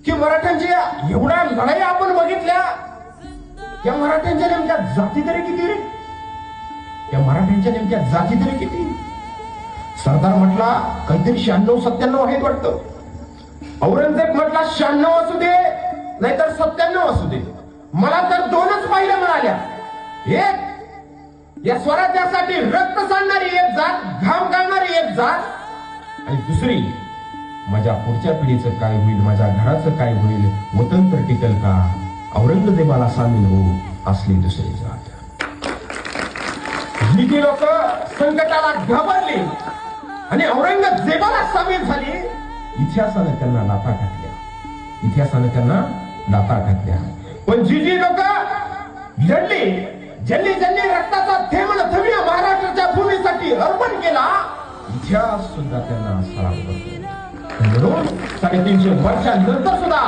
की मराठ्यांच्या एवढ्या लढाई आपण बघितल्या, या मराठ्यांच्या नेमक्या जाती तरी किती रे? या मराठ्यांच्या नेमक्या जाती तरी किती? सरदार म्हटला काहीतरी 96-97 आहेत वाटतं. औरंगजेब म्हटला 96 असू दे नाहीतर 97 असू दे, मला तर 2च पाहिल्या मिळाल्या. एक या स्वराज्यासाठी रक्त सांडणारी एक जात, घाम गाळणारी एक जात, आणि दुसरी माझ्या पुढच्या पिढीचं काय होईल, माझ्या घराचं काय होईल, वतन तर टिकल का, औरंगजेबाला सामील हो असली दुसरी जात. ही लोक संकटाला घाबरली आणि औरंगजेबाला सामील झाली. इतिहासानं त्यांना लाथा घातल्या, इतिहासानं त्यांना लाथा घातल्या. पण जी लोक लढली, ज्यांनी रक्ताचा थेंब थवी महाराष्ट्राच्या भूमीसाठी अर्पण केला, इतिहास सुद्धा त्यांना सलाम करतो. म्हणून 350 वर्षांनंतर सुद्धा